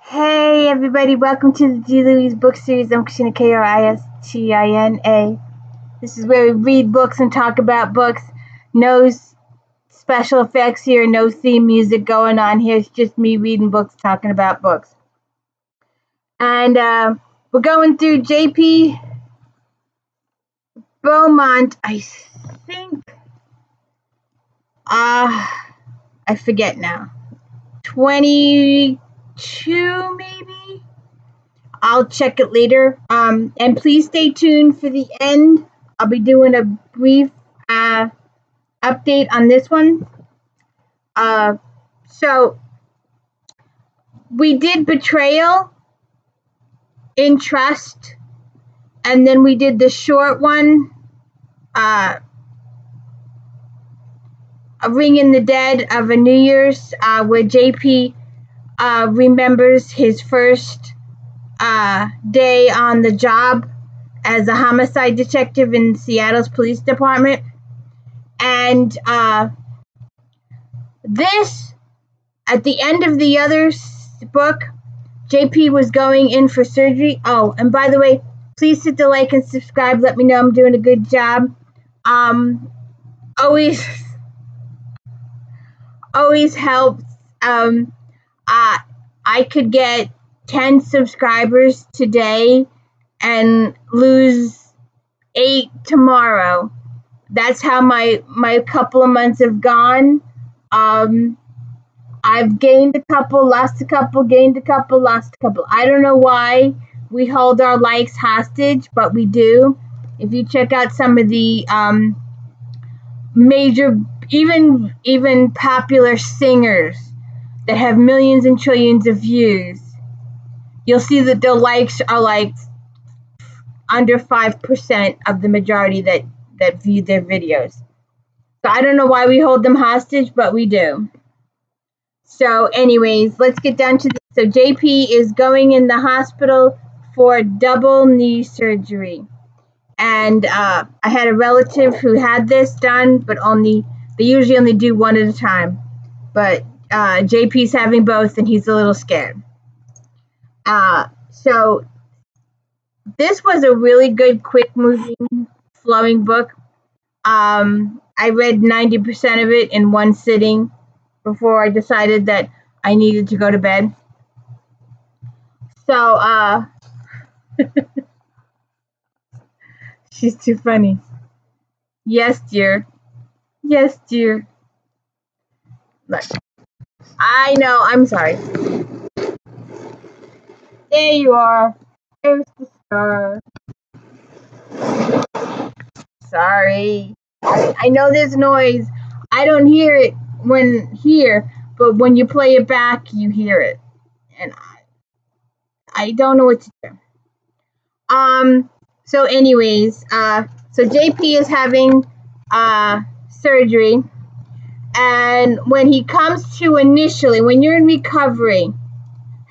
Hey everybody, welcome to the G. Louise book series. I'm Christina Kristina. This is where we read books and talk about books. No special effects here, no theme music going on here. It's just me reading books, talking about books. And we're going through J.P. BEAUMONT, I think. I forget now. 22 maybe? I'll check it later. And please stay tuned for the end. I'll be doing a brief update on this one. So we did Betrayal in Trust, and then we did the short one, A Ring in the Dead of a New Year's, where JP remembers his first day on the job as a homicide detective in Seattle's police department. And this, at the end of the other book, JP was going in for surgery. Oh, and by the way, please hit the like and subscribe. Let me know I'm doing a good job. Always helps. I could get 10 subscribers today and lose 8 tomorrow. That's how my couple of months have gone. I've gained a couple, lost a couple, gained a couple, lost a couple. I don't know why we hold our likes hostage, but we do. If you check out some of the major, even popular singers that have millions and trillions of views, you'll see that their likes are like under 5% of the majority that view their videos. So I don't know why we hold them hostage, but we do. So anyways, let's get down to this. So JP is going in the hospital for double knee surgery. And I had a relative who had this done, but they usually only do one at a time. But JP's having both, and he's a little scared. So this was a really good, quick-moving, flowing book. I read 90% of it in one sitting before I decided that I needed to go to bed. So, she's too funny. Yes, dear. Yes, dear. Look. I know, I'm sorry. There you are. There's the star. Sorry. I know there's noise. I don't hear it but when you play it back, you hear it. And I don't know what to do. So anyways, so JP is having surgery, and when he comes to initially, when you're in recovery,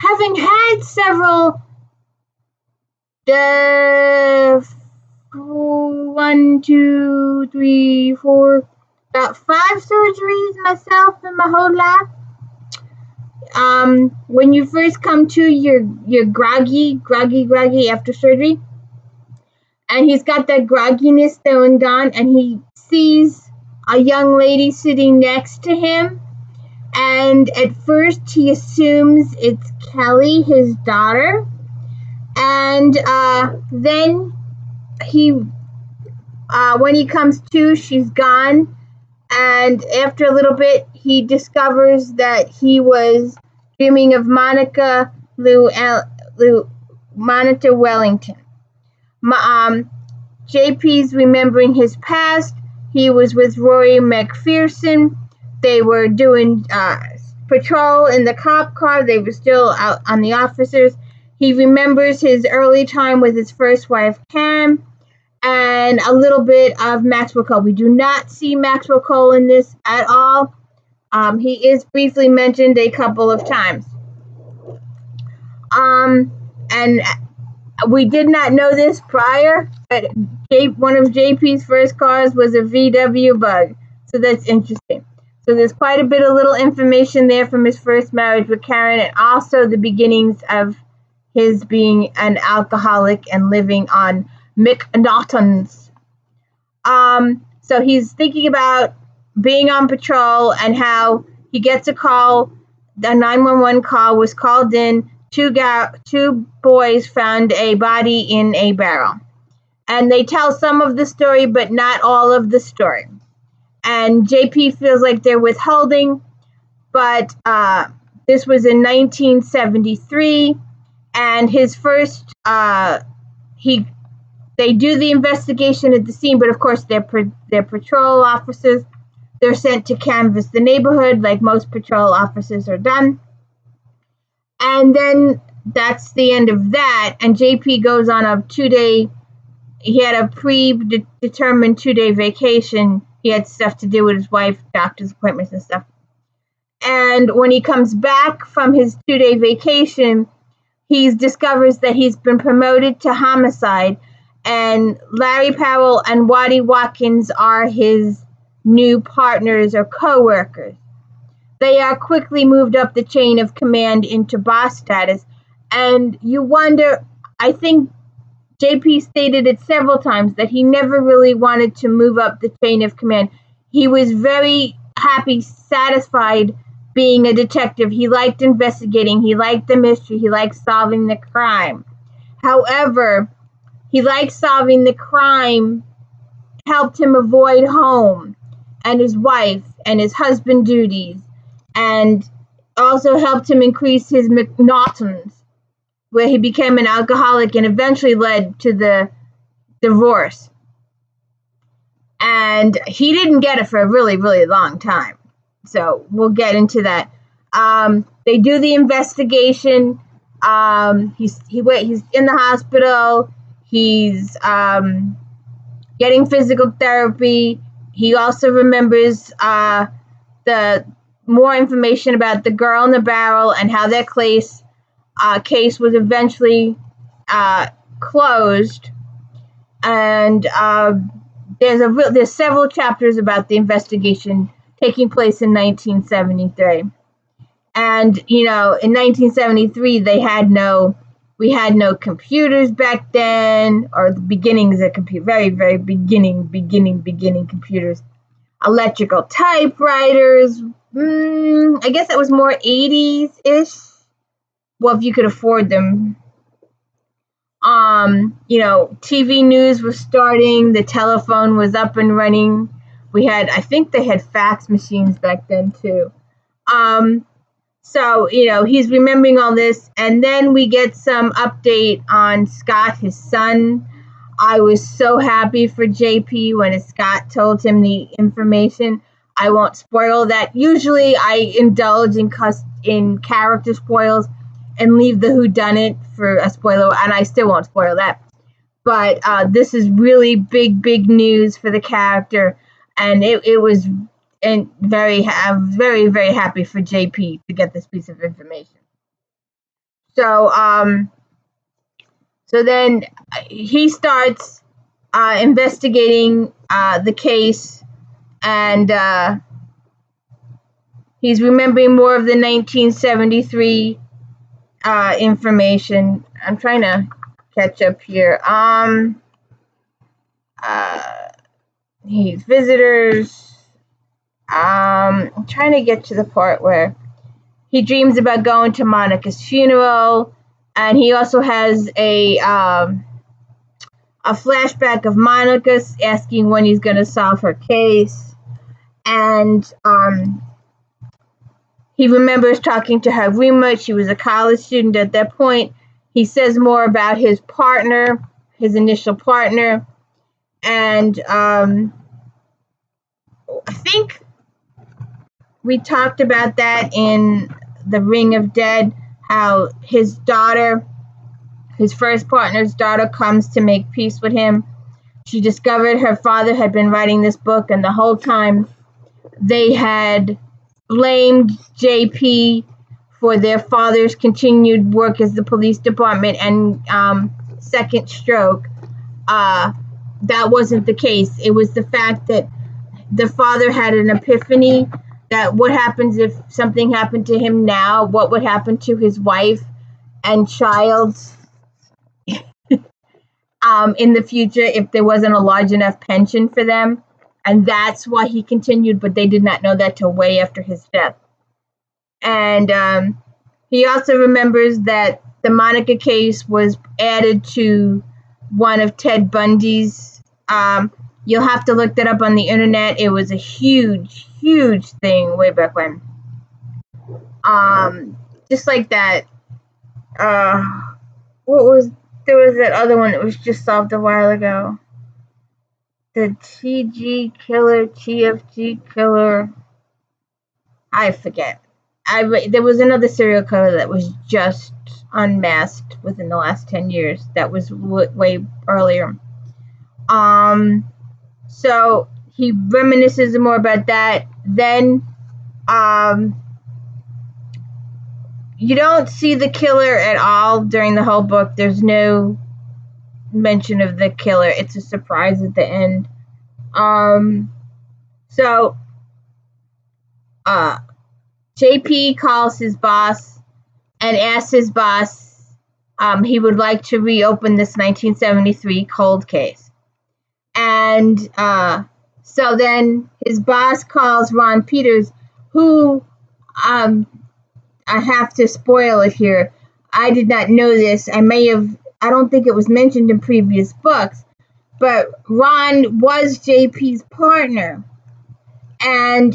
having had several 1, 2, 3, 4, about 5 surgeries myself in my whole life. When you first come to, you're groggy after surgery, and he's got that grogginess still and gone, and he sees a young lady sitting next to him, and at first he assumes it's Kelly, his daughter, and then when he comes to, she's gone, and after a little bit, he discovers that he was dreaming of Monica Wellington. JP's remembering his past. He was with Rory McPherson. They were doing patrol in the cop car. They were still out on the officers. He remembers his early time with his first wife, Karen, and a little bit of Maxwell Cole. We do not see Maxwell Cole in this at all. He is briefly mentioned a couple of times. And we did not know this prior, but one of JP's first cars was a VW Bug. So that's interesting. So there's quite a bit of little information there from his first marriage with Karen, and also the beginnings of his being an alcoholic and living on McNaughton's. So he's thinking about being on patrol and how he gets a call. The 911 call was called in. Two boys found a body in a barrel. And they tell some of the story, but not all of the story. And JP feels like they're withholding, but this was in 1973. And his first, they do the investigation at the scene, but of course they're patrol officers. They're sent to canvass the neighborhood like most patrol officers are done. And then that's the end of that. And JP goes on a 2-day, he had a predetermined 2-day vacation. He had stuff to do with his wife, doctor's appointments and stuff. And when he comes back from his 2-day vacation, he discovers that he's been promoted to homicide, and Larry Powell and Waddy Watkins are his new partners or co-workers. They are quickly moved up the chain of command into boss status, and you wonder, I think JP stated it several times that he never really wanted to move up the chain of command. He was very happy, satisfied being a detective. He liked investigating. He liked the mystery. He liked solving the crime. However, he liked solving the crime, helped him avoid home and his wife and his husband duties, and also helped him increase his McNaughton's, where he became an alcoholic and eventually led to the divorce. And he didn't get it for a really, really long time. So we'll get into that. They do the investigation. He's in the hospital. He's getting physical therapy. He also remembers the more information about the girl in the barrel and how their case was eventually closed. And there's several chapters about the investigation taking place in 1973. And in 1973 we had no computers back then, or the beginnings of very, very beginning computers. Electrical typewriters. I guess that was more 80s-ish. Well, if you could afford them. TV news was starting. The telephone was up and running. I think they had fax machines back then too. So, he's remembering all this. And then we get some update on Scott, his son. I was so happy for JP when Scott told him the information. I won't spoil that. Usually I indulge in character spoils and leave the whodunit for a spoiler, and I still won't spoil that. But this is really big news for the character, and it was very, very happy for JP to get this piece of information. So then he starts investigating the case, and he's remembering more of the 1973 information. I'm trying to catch up here. He's visitors. I'm trying to get to the part where he dreams about going to Monica's funeral, and he also has a flashback of Monica asking when he's going to solve her case, and he remembers talking to her roommate. She was a college student at that point. He says more about his partner, his initial partner, and I think we talked about that in The Ring of Dead, how his daughter, his first partner's daughter, comes to make peace with him. She discovered her father had been writing this book, and the whole time they had blamed JP for their father's continued work as the police department and second stroke. That wasn't the case. It was the fact that the father had an epiphany that what happens if something happened to him now? What would happen to his wife and child in the future if there wasn't a large enough pension for them? And that's why he continued, but they did not know that till way after his death. And he also remembers that the Monica case was added to one of Ted Bundy's. You'll have to look that up on the internet. It was a huge, huge thing way back when. Just like that. There was that other one that was just solved a while ago. The TG killer, TFG killer. I forget. There was another serial killer that was just unmasked within the last 10 years. That was way earlier. So he reminisces more about that. Then, you don't see the killer at all during the whole book. There's no mention of the killer. It's a surprise at the end. So, JP calls his boss and asks his boss he would like to reopen this 1973 cold case. And so then his boss calls Ron Peters, who I have to spoil it here. I did not know this. I don't think it was mentioned in previous books, but Ron was JP's partner. And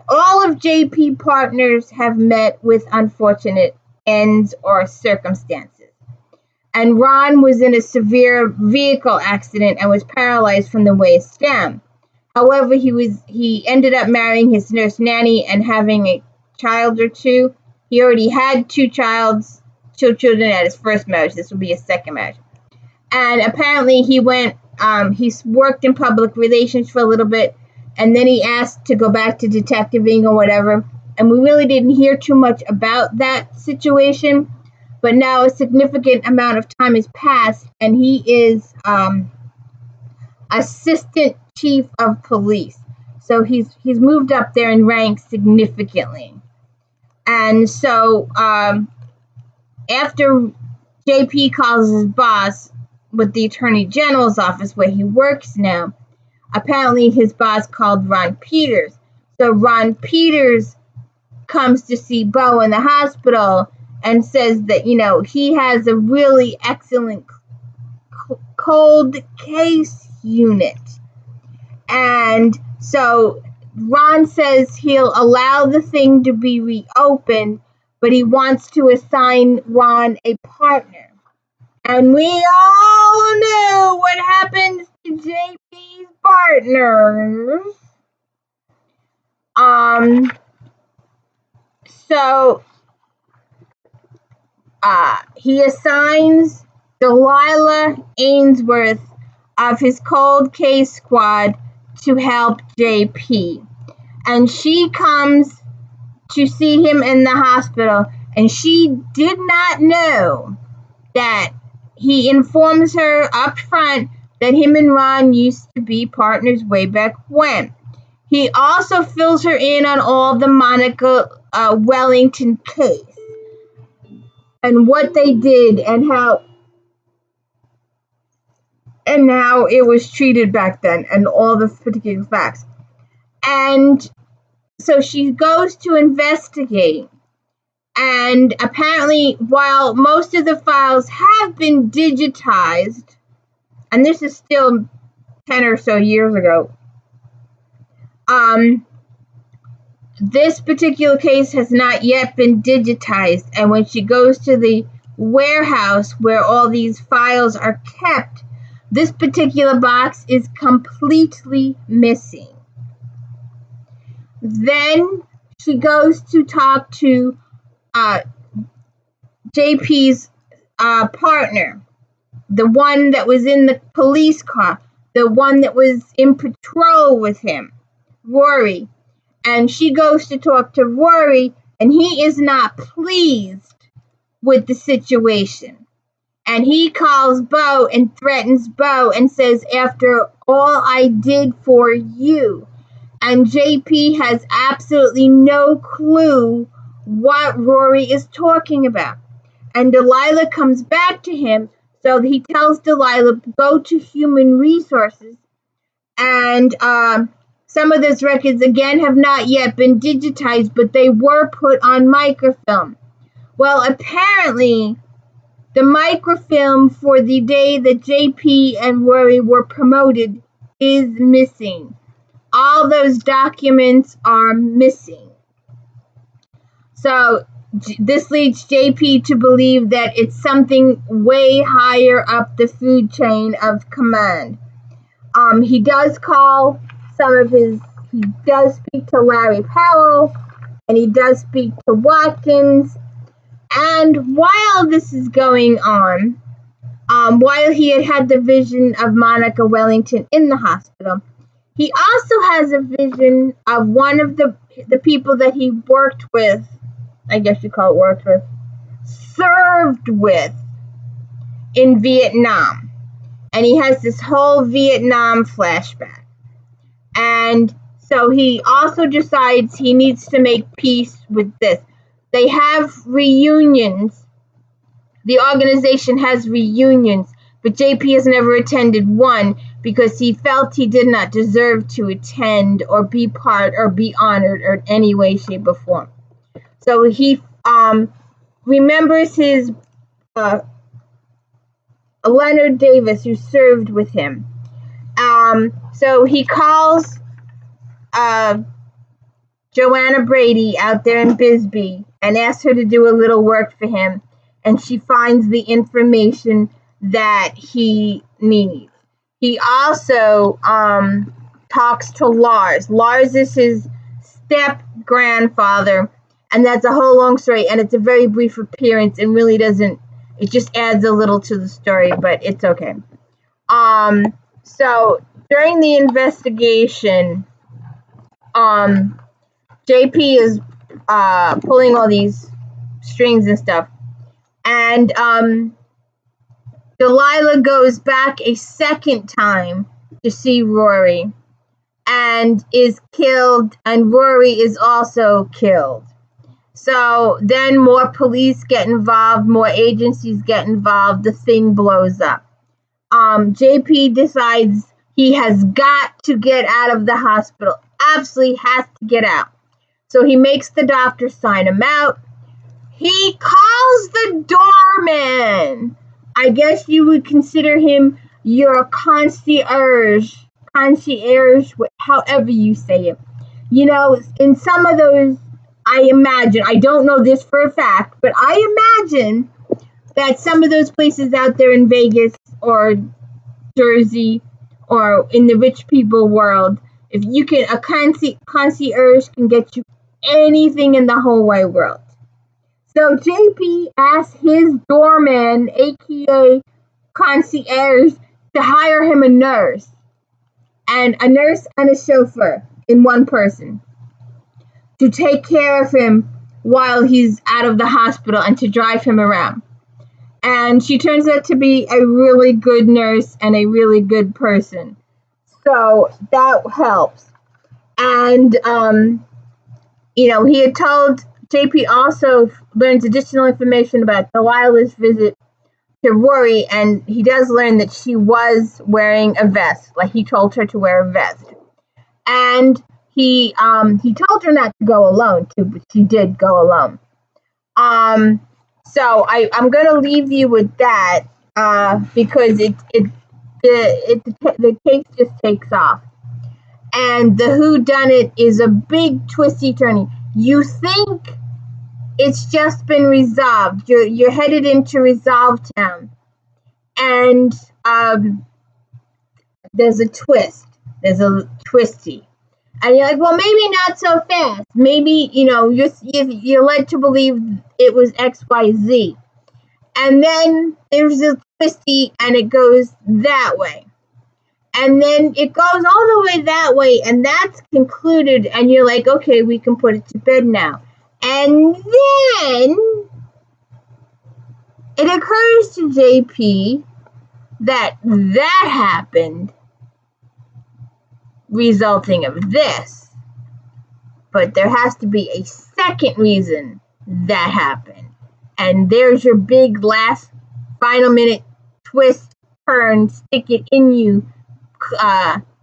all of JP partners have met with unfortunate ends or circumstances. And Ron was in a severe vehicle accident and was paralyzed from the waist down. However, he ended up marrying his nurse nanny and having a child or two. He already had two children at his first marriage. This will be his second marriage. And apparently he worked in public relations for a little bit, and then he asked to go back to detectiving or whatever. And we really didn't hear too much about that situation. But now a significant amount of time has passed, and he is assistant chief of police. So he's moved up there in rank significantly. And so after JP calls his boss with the Attorney General's office where he works now, apparently his boss called Ron Peters. So Ron Peters comes to see Beau in the hospital and says that, he has a really excellent cold case unit. And so Ron says he'll allow the thing to be reopened, but he wants to assign Ron a partner. And we all know what happens to JP's partners. So he assigns Delilah Ainsworth of his cold case squad to help JP. And she comes to see him in the hospital, and she did not know that he informs her up front that him and Ron used to be partners way back when. He also fills her in on all the Monica Wellington case and what they did and how it was treated back then and all the particular facts. And so she goes to investigate. And apparently, while most of the files have been digitized, and this is still 10 or so years ago, this particular case has not yet been digitized. And when she goes to the warehouse where all these files are kept, this particular box is completely missing. Then she goes to talk to JP's partner, the one that was in the police car, the one that was in patrol with him, Rory. And she goes to talk to Rory, and he is not pleased with the situation. And he calls Beau and threatens Beau and says, after all I did for you. And JP has absolutely no clue what Rory is talking about. And Delilah comes back to him, so he tells Delilah, go to human resources. And some of those records, again, have not yet been digitized, but they were put on microfilm. Well, apparently, the microfilm for the day that JP and Rory were promoted is missing. All those documents are missing. So this leads JP to believe that it's something way higher up the food chain of command. He does call he does speak to Larry Powell, and he does speak to Watkins. And while this is going on, while he had the vision of Monica Wellington in the hospital, he also has a vision of one of the people that he worked with, I guess you call it worked with, served with in Vietnam. And he has this whole Vietnam flashback. And so he also decides he needs to make peace with this. They have reunions. The organization has reunions, but JP has never attended one because he felt he did not deserve to attend or be part or be honored in any way, shape, or form. So he remembers his Leonard Davis, who served with him. So he calls Joanna Brady out there in Bisbee and asks her to do a little work for him, and she finds the information that he needs. He also talks to Lars. Lars is his step-grandfather, and that's a whole long story, and it's a very brief appearance and really doesn't, it just adds a little to the story, but it's okay. So during the investigation, JP is pulling all these strings and stuff, and Delilah goes back a second time to see Rory and is killed, and Rory is also killed. So then more police get involved, more agencies get involved, the thing blows up. JP decides he has got to get out of the hospital, absolutely has to get out. So he makes the doctor sign him out. He calls the doorman. I guess you would consider him your concierge, however you say it. You know, in some of those, I imagine, I don't know this for a fact, but I imagine that some of those places out there in Vegas or Jersey or in the rich people world, if you can, a concierge can get you anything in the whole wide world. So JP asked his doorman, aka concierge, to hire him a nurse and a chauffeur in one person to take care of him while he's out of the hospital and to drive him around. And she turns out to be a really good nurse and a really good person. So that helps. And, he had told JP also learns additional information about Delilah's visit to Rory, and he does learn that she was wearing a vest, like he told her to wear a vest. And he told her not to go alone too, but she did go alone. So I'm going to leave you with that because the case just takes off. And the whodunit is a big twisty turny. You think it's just been resolved. You're headed into Resolve Town, and there's a twist. There's a twisty, and you're like, well, maybe not so fast. Maybe you're led to believe it was XYZ, and then there's a twisty, and it goes that way. And then it goes all the way that way, and that's concluded, and you're like, okay, we can put it to bed now. And then it occurs to JP that happened, resulting of this. but there has to be a second reason that happened. And there's your big last final minute twist, turn, stick it in you,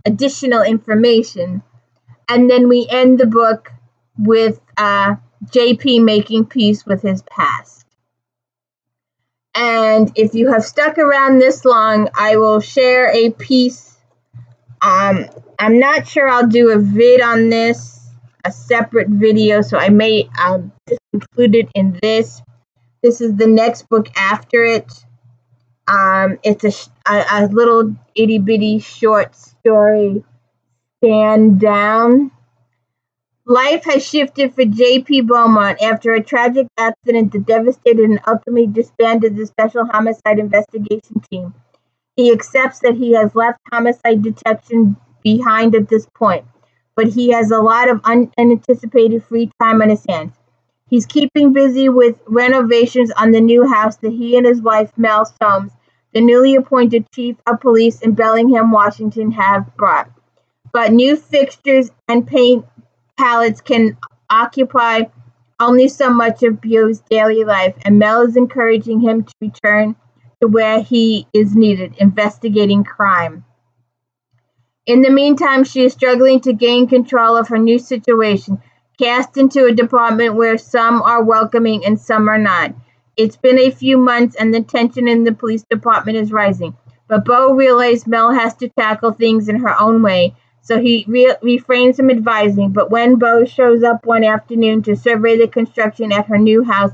additional information. And then we end the book with JP making peace with his past. And if you have stuck around this long, I will share a piece. I'm not sure I'll do a vid on this, a separate video, so I'll just include it in this. This is the next book after it. It's a little itty bitty short story, Stand Down. Life has shifted for J.P. Beaumont after a tragic accident that devastated and ultimately disbanded the Special Homicide Investigation Team. He accepts that he has left homicide detection behind at this point, but he has a lot of unanticipated free time on his hands. He's keeping busy with renovations on the new house that he and his wife, Mel Soames, the newly appointed chief of police in Bellingham, Washington, have brought. But new fixtures and paint palettes can occupy only so much of Beau's daily life, and Mel is encouraging him to return to where he is needed, investigating crime. In the meantime, she is struggling to gain control of her new situation, cast into a department where some are welcoming and some are not. It's been a few months and the tension in the police department is rising, but Beau realizes Mel has to tackle things in her own way, so he refrains from advising. But when Beau shows up one afternoon to survey the construction at her new house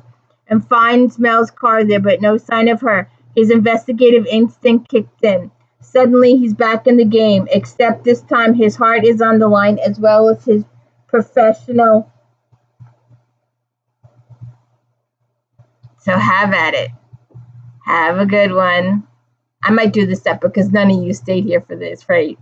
and finds Mel's car there but no sign of her, his investigative instinct kicks in. Suddenly, he's back in the game, except this time his heart is on the line as well as his professional. So have at it. Have a good one. I might do this up because none of you stayed here for this, right?